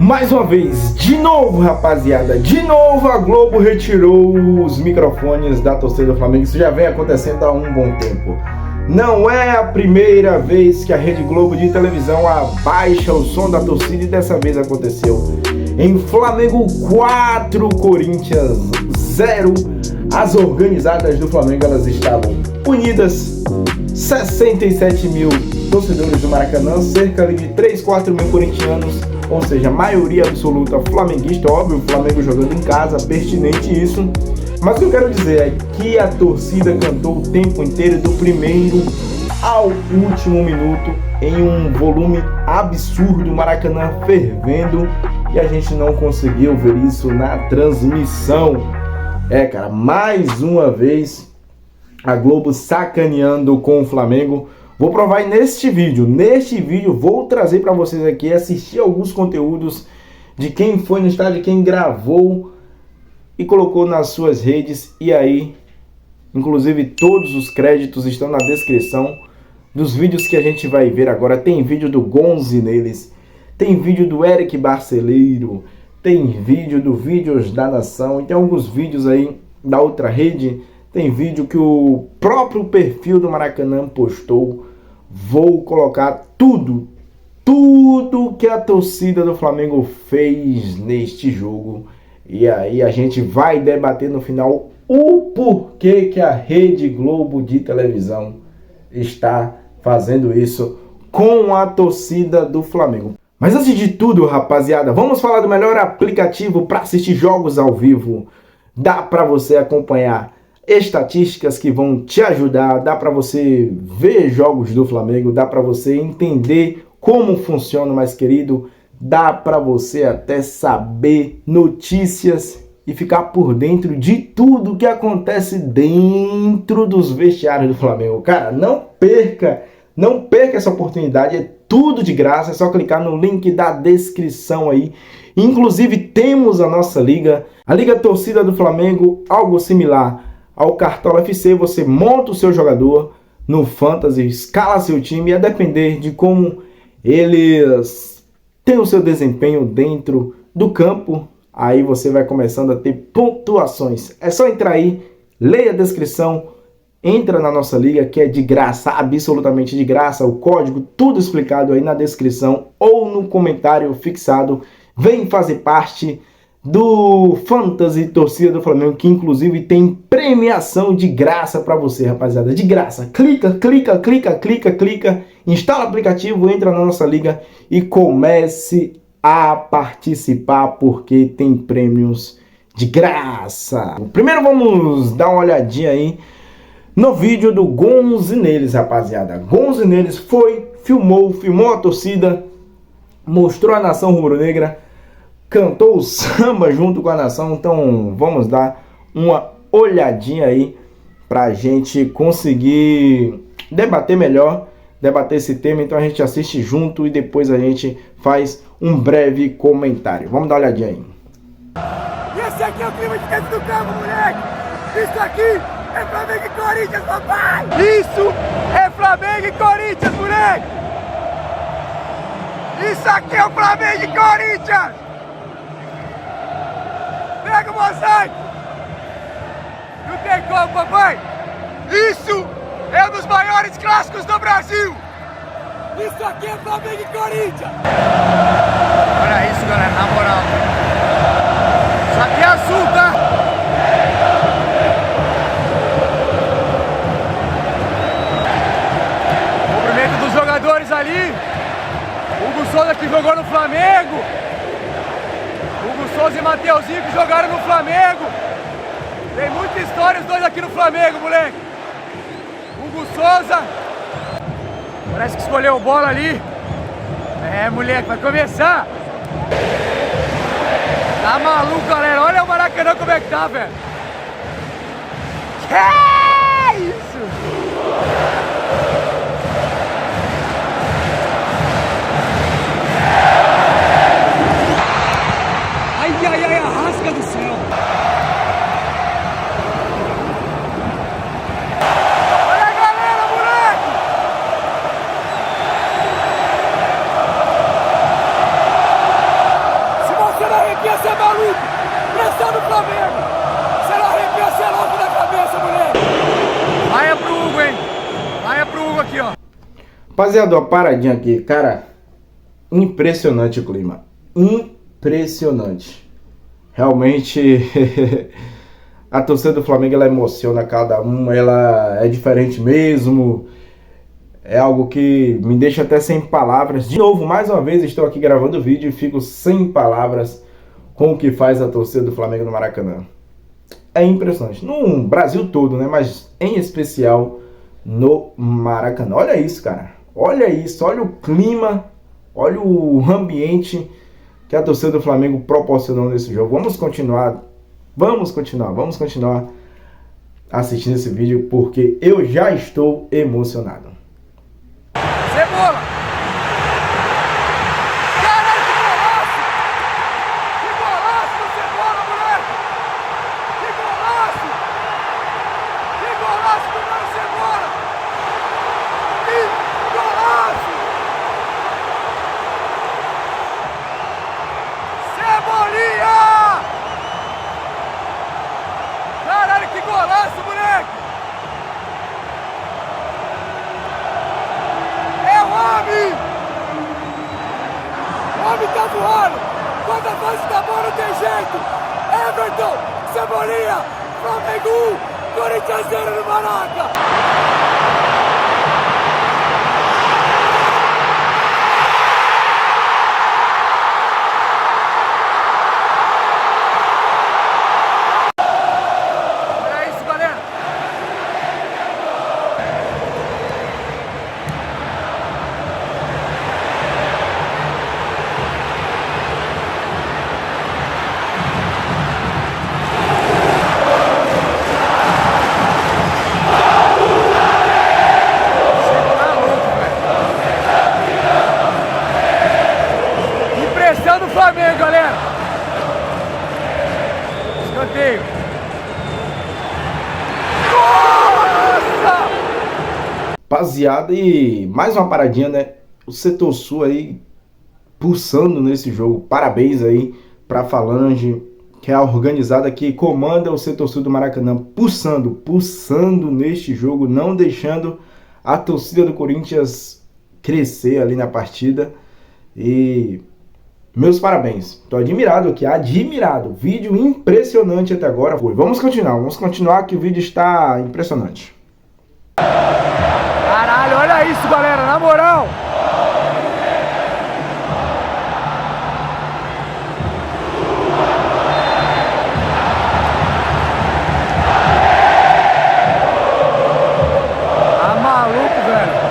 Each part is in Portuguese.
Mais uma vez, de novo, rapaziada, de novo a Globo retirou os microfones da torcida do Flamengo. Isso já vem acontecendo há um bom tempo. Não é a primeira vez que a Rede Globo de televisão abaixa o som da torcida e dessa vez aconteceu. Em Flamengo 4, Corinthians 0, as organizadas do Flamengo elas estavam unidas. 67 mil torcedores do Maracanã, cerca de 3, 4 mil corintianos, ou seja, maioria absoluta flamenguista, óbvio, o Flamengo jogando em casa, pertinente isso. Mas o que eu quero dizer é que a torcida cantou o tempo inteiro, do primeiro ao último minuto, em um volume absurdo, o Maracanã fervendo, e a gente não conseguiu ver isso na transmissão. Cara, mais uma vez a Globo sacaneando com o Flamengo. Vou provar neste vídeo. Neste vídeo vou trazer para vocês aqui, assistir alguns conteúdos de quem foi no estádio, quem gravou e colocou nas suas redes. E aí, inclusive todos os créditos estão na descrição dos vídeos que a gente vai ver agora. Tem vídeo do Gonzi neles, tem vídeo do Eric Barceleiro, tem vídeo do Vídeos da Nação e tem alguns vídeos aí da outra rede. Tem vídeo que o próprio perfil do Maracanã postou. Vou colocar tudo que a torcida do Flamengo fez neste jogo. E aí a gente vai debater no final o porquê que a Rede Globo de televisão está fazendo isso com a torcida do Flamengo. Mas antes de tudo, rapaziada, vamos falar do melhor aplicativo para assistir jogos ao vivo. Dá para você acompanhar estatísticas que vão te ajudar, dá para você ver jogos do Flamengo, dá para você entender como funciona, mais querido, dá para você até saber notícias e ficar por dentro de tudo que acontece dentro dos vestiários do Flamengo. Cara, não perca essa oportunidade, é tudo de graça, é só clicar no link da descrição aí. Inclusive temos a nossa liga, a Liga Torcida do Flamengo, algo similar ao Cartola FC. Você monta o seu jogador no Fantasy, escala seu time, e a depender de como eles têm o seu desempenho dentro do campo, aí você vai começando a ter pontuações. É só entrar aí, leia a descrição, entra na nossa liga que é de graça, absolutamente de graça, o código tudo explicado aí na descrição ou no comentário fixado. Vem fazer parte do Fantasy Torcida do Flamengo, que inclusive tem premiação de graça para você, rapaziada, de graça. Clica, instala o aplicativo, entra na nossa liga e comece a participar, porque tem prêmios de graça. Primeiro vamos dar uma olhadinha aí no vídeo do Gonzi neles, rapaziada. Gonzi neles filmou a torcida, mostrou a nação rubro-negra, cantou o samba junto com a nação. Então vamos dar uma olhadinha aí pra gente conseguir debater melhor, debater esse tema. Então a gente assiste junto e depois a gente faz um breve comentário. Vamos dar uma olhadinha aí. E esse aqui é o clima de dentro do campo, moleque! Isso aqui é Flamengo e Corinthians, papai! Isso é Flamengo e Corinthians, moleque! Isso aqui é o Flamengo e Corinthians! Pega o mosaico! Não tem como, papai! Isso é um dos maiores clássicos do Brasil! Isso aqui é Flamengo e Corinthians! Olha isso, galera, na moral! Isso aqui é azul, tá? Cumprimento dos jogadores ali! Hugo Souza que jogou no Flamengo! Hugo Souza e Mateuzinho que jogaram no Flamengo. Tem muita história os dois aqui no Flamengo, moleque. Hugo Souza. Parece que escolheu bola ali. Moleque, vai começar. Tá maluco, galera. Olha o Maracanã como é que tá, velho. Que isso? Ai, a rasca do céu! Olha a galera, moleque! arrepia, você é maluco! Pressão do Flamengo! Você não arrepia, você é louco da cabeça, moleque! Vai pro Hugo, hein? Vai pro Hugo aqui, ó. Rapaziada, uma paradinha aqui, cara. Impressionante o clima. Impressionante. Realmente, a torcida do Flamengo, ela emociona cada uma, ela é diferente mesmo. É algo que me deixa até sem palavras. De novo, mais uma vez, estou aqui gravando o vídeo e fico sem palavras com o que faz a torcida do Flamengo no Maracanã. É impressionante. No Brasil todo, né? Mas em especial no Maracanã. Olha isso, cara. Olha isso. Olha o clima. Olha o ambiente que a torcida do Flamengo proporcionou nesse jogo. Vamos continuar assistindo esse vídeo porque eu já estou emocionado. Cebola! Caralho, que golaço! Que golaço do Cebola, moleque! Que golaço! Que golaço do meu Cebola! Que golaço! Cebolinha! Caralho, que golaço, moleque! O homem tá voando! Quando a fase tá boa não tem jeito! Everton, Cebolinha, Flamengo 1, Corinthians 0 no Maraca! Olha isso, galera! Do Flamengo, galera. Escanteio. Nossa! Rapaziada, e mais uma paradinha, né? O setor sul aí pulsando nesse jogo. Parabéns aí pra Falange, que é a organizada que comanda o setor sul do Maracanã, pulsando neste jogo, não deixando a torcida do Corinthians crescer ali na partida. E meus parabéns, tô admirado aqui, admirado, vídeo impressionante até agora. Vamos continuar que o vídeo está impressionante. Caralho, olha isso, galera, na moral. Tá maluco, velho.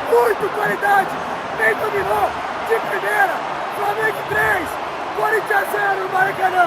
Muito qualidade, nem dominou, de primeira, Flamengo 3, Corinthians 0 no Maracanã.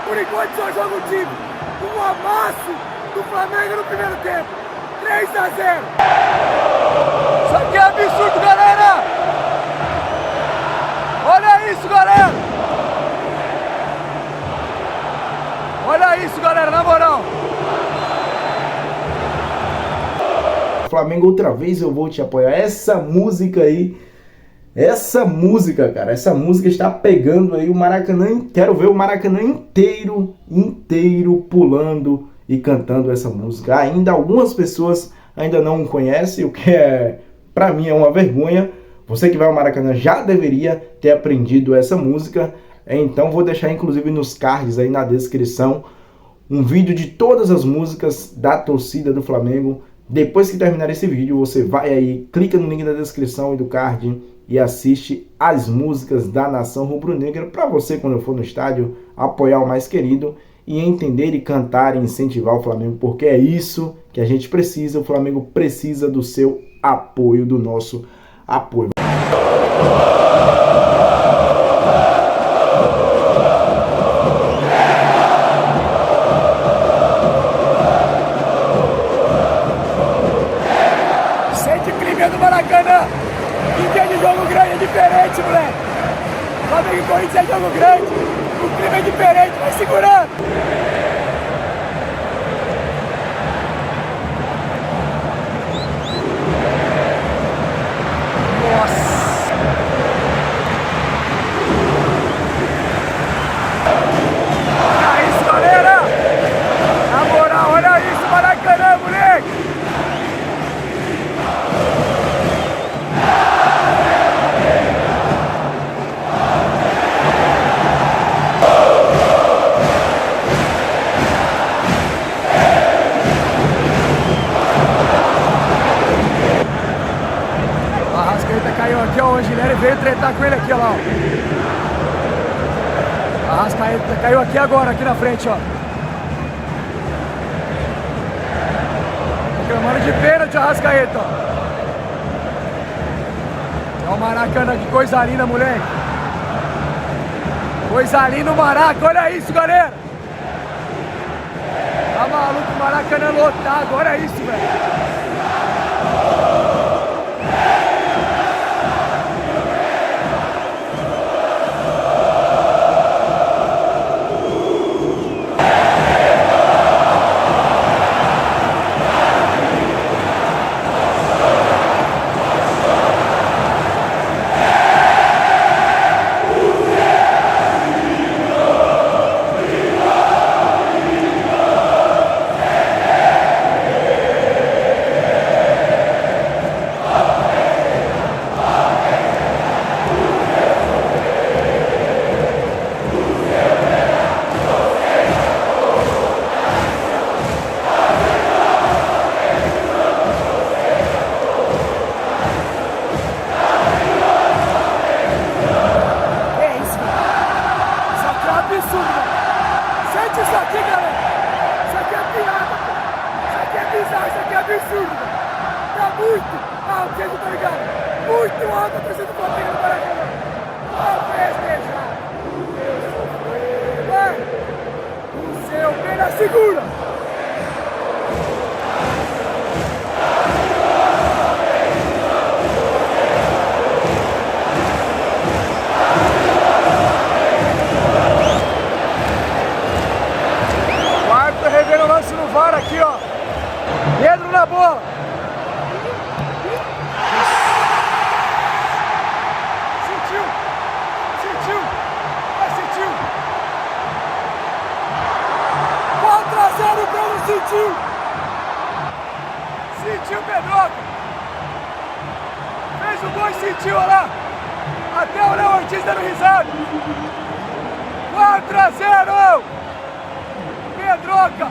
Por enquanto só joga o time, um amasso do Flamengo no primeiro tempo, 3-0. Isso aqui é absurdo, galera! Olha isso, galera! Olha isso, galera, na moral! Flamengo, outra vez eu vou te apoiar. Essa música aí, essa música, cara, essa música está pegando aí o Maracanã. Quero ver o Maracanã inteiro pulando e cantando essa música. Ainda algumas pessoas ainda não conhecem, o que pra mim é uma vergonha. Você que vai ao Maracanã já deveria ter aprendido essa música. Então vou deixar inclusive nos cards aí na descrição um vídeo de todas as músicas da torcida do Flamengo. Depois que terminar esse vídeo, você vai aí, clica no link da descrição e do card e assiste as músicas da Nação Rubro-Negra para você, quando for no estádio, apoiar o mais querido e entender e cantar e incentivar o Flamengo, porque é isso que a gente precisa. O Flamengo precisa do seu apoio, do nosso apoio. Do Maracanã, em dia de jogo grande é diferente, moleque. Flamengo e Corinthians é jogo grande, o clima é diferente, vai segurando. veio tretar com ele aqui, ó lá, ó. Arrascaeta caiu aqui agora, aqui na frente, ó. Reclamando de pênalti, Arrascaeta, ó. Ó o Maracanã, que coisa linda, moleque. Coisa linda o Maraca, olha isso, galera. Tá maluco, o Maracanã lotado, olha isso, velho. Absurdo, tá muito alto, vocês não estão ligados? Muito alto a torcida do Flamengo no Maracanã. Ó, festejar. Vai, o seu pé na segura. O árbitro tá revendo o lance no VAR aqui, ó. Pedro na bola. Sentiu. Sentiu. Vai, sentiu. 4-0, Pedro sentiu. Sentiu, Pedroca. Fez o gol e sentiu, olha lá. Até o Léo Ortiz dando risada. 4-0. Pedroca.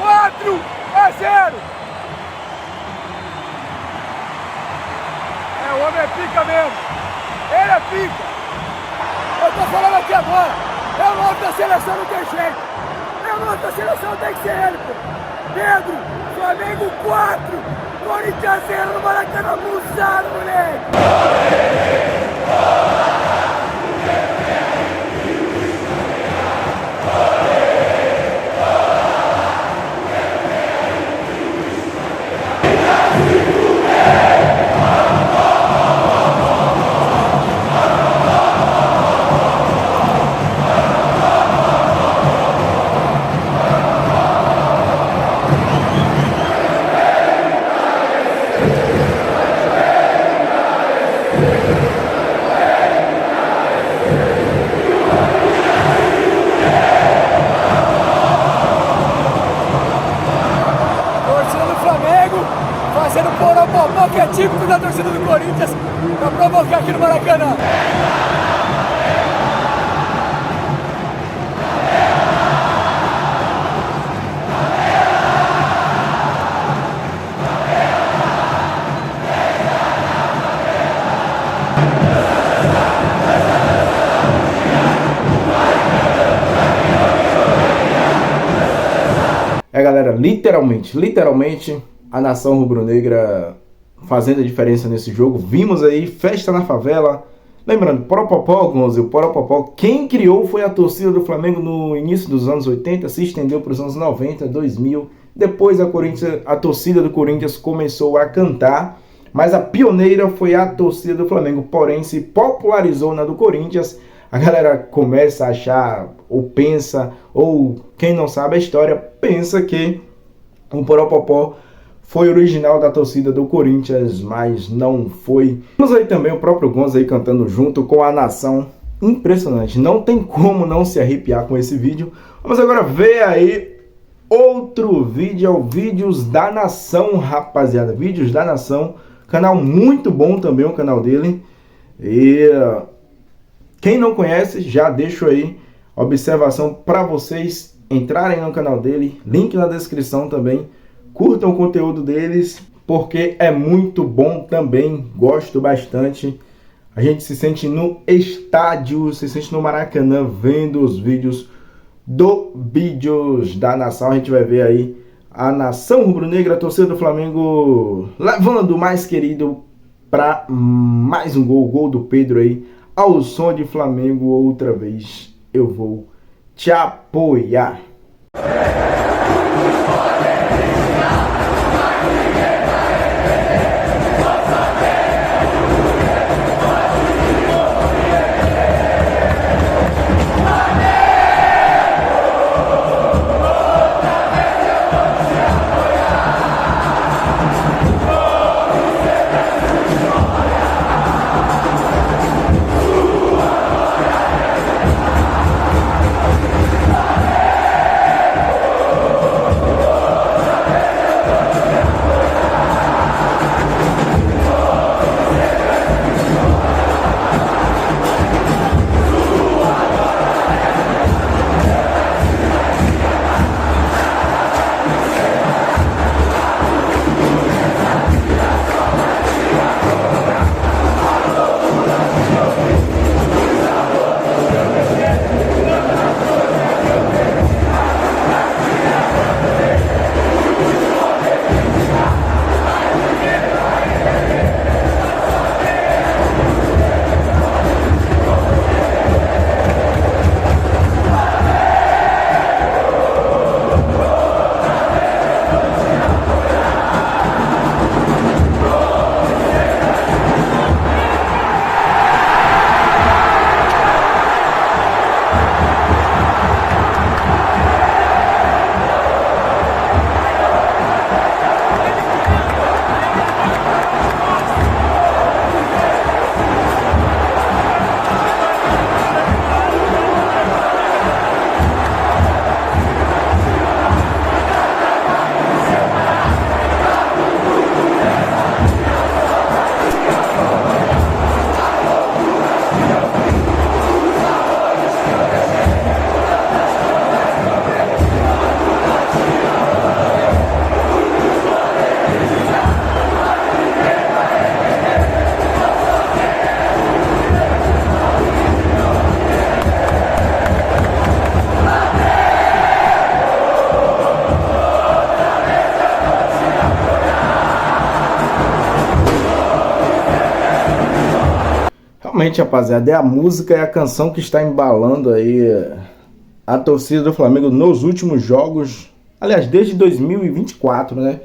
4-0. O homem é pica mesmo. Ele é pica. Eu tô falando aqui agora. É o nome da seleção, não tem jeito. É o nome da seleção, tem que ser ele, pô. Pedro, Flamengo 4, Corinthians 0 no Maracanã, abusado, moleque. Fazendo porão-popó, que é típico da torcida do Corinthians, pra provocar aqui no Maracanã. Galera, literalmente a nação rubro-negra fazendo a diferença nesse jogo. Vimos aí festa na favela. Lembrando, Poropopó, Gonzo, o Poropopó, quem criou foi a torcida do Flamengo no início dos anos 80, se estendeu para os anos 90, 2000. Depois a torcida do Corinthians começou a cantar, mas a pioneira foi a torcida do Flamengo, porém se popularizou na do Corinthians. A galera começa a achar, ou pensa, ou quem não sabe a história, pensa que o Poropopó foi original da torcida do Corinthians, mas não foi. Temos aí também o próprio Gonzo aí cantando junto com a nação. Impressionante, não tem como não se arrepiar com esse vídeo. Vamos agora ver aí outro vídeo, é o Vídeos da Nação, rapaziada. Vídeos da Nação, canal muito bom também o canal dele. E quem não conhece, já deixo aí a observação para vocês entrarem no canal dele, link na descrição também. Curtam o conteúdo deles, porque é muito bom também, gosto bastante. A gente se sente no estádio, se sente no Maracanã vendo os vídeos Vídeos da Nação. A gente vai ver aí a nação rubro-negra, a torcida do Flamengo, levando o mais querido para mais um gol, o gol do Pedro aí, ao som de Flamengo outra vez. Eu vou te apoiar. Realmente, rapaziada, é a música e a canção que está embalando aí a torcida do Flamengo nos últimos jogos, aliás, desde 2024, né?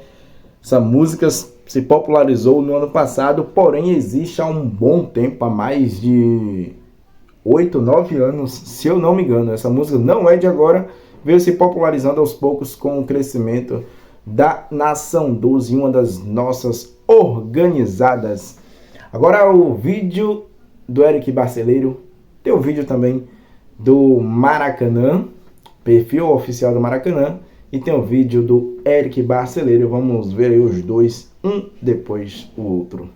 Essa música se popularizou no ano passado, porém existe há um bom tempo, há mais de 8, 9 anos, se eu não me engano. Essa música não é de agora, veio se popularizando aos poucos com o crescimento da Nação 12, uma das nossas organizadas. Agora o vídeo do Eric Barceleiro, tem o vídeo também do Maracanã, perfil oficial do Maracanã, e tem o vídeo do Eric Barceleiro. Vamos ver aí os dois, um depois o outro.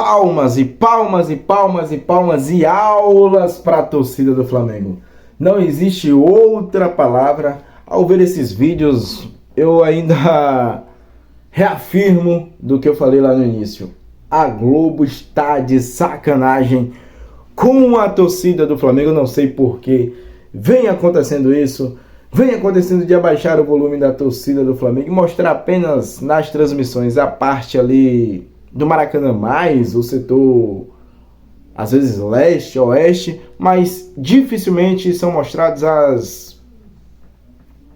palmas e palmas e palmas e palmas e aulas para a torcida do Flamengo. Não existe outra palavra. Ao ver esses vídeos, eu ainda reafirmo do que eu falei lá no início. A Globo está de sacanagem com a torcida do Flamengo. Eu não sei porquê vem acontecendo isso. Vem acontecendo de abaixar o volume da torcida do Flamengo e mostrar apenas nas transmissões a parte ali do Maracanã mais, o setor, às vezes leste, oeste, mas dificilmente são mostrados as...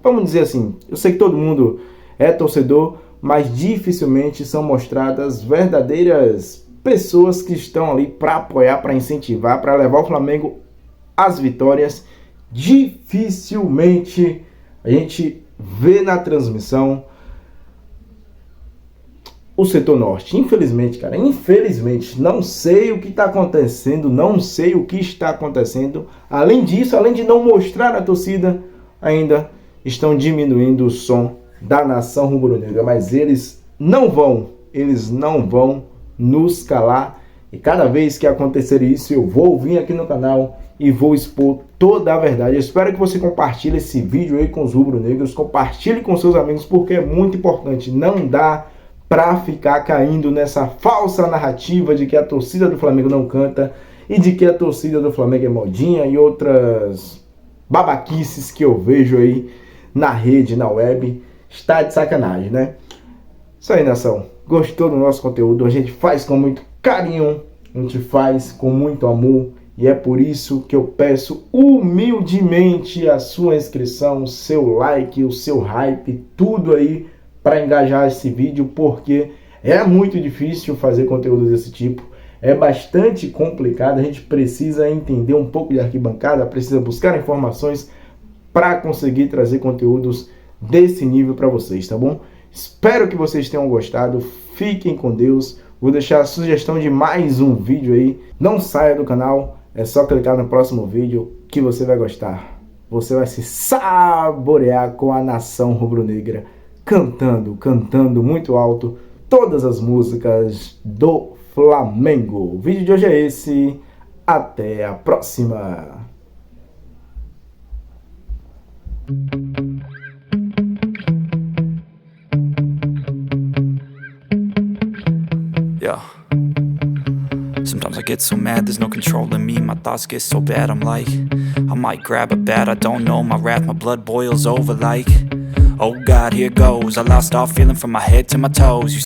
Vamos dizer assim, eu sei que todo mundo é torcedor, mas dificilmente são mostradas verdadeiras pessoas que estão ali para apoiar, para incentivar, para levar o Flamengo às vitórias. Dificilmente a gente vê na transmissão o setor norte. Infelizmente, cara, infelizmente, não sei o que está acontecendo, não sei o que está acontecendo. Além disso, além de não mostrar a torcida, ainda estão diminuindo o som da nação rubro-negra, mas eles não vão nos calar. E cada vez que acontecer isso, eu vou vir aqui no canal e vou expor toda a verdade. Eu espero que você compartilhe esse vídeo aí com os rubro-negros, compartilhe com seus amigos, porque é muito importante. Não dá para ficar caindo nessa falsa narrativa de que a torcida do Flamengo não canta e de que a torcida do Flamengo é modinha e outras babaquices que eu vejo aí na rede, na web. Está de sacanagem, né? Isso aí, nação. Gostou do nosso conteúdo? A gente faz com muito carinho, a gente faz com muito amor, e é por isso que eu peço humildemente a sua inscrição, o seu like, o seu hype, tudo aí para engajar esse vídeo, porque é muito difícil fazer conteúdo desse tipo, é bastante complicado, a gente precisa entender um pouco de arquibancada, precisa buscar informações para conseguir trazer conteúdos desse nível para vocês, tá bom? Espero que vocês tenham gostado, fiquem com Deus. Vou deixar a sugestão de mais um vídeo aí. Não saia do canal, é só clicar no próximo vídeo que você vai gostar. Você vai se saborear com a nação rubro-negra, cantando muito alto todas as músicas do Flamengo. O vídeo de hoje é esse. Até a próxima. Yeah. Sometimes I get so mad, there's no controlling me. My thoughts get so bad, I'm like, I might grab a bat, I don't know. My wrath, my blood boils over like, oh God, here goes. I lost all feeling from my head to my toes.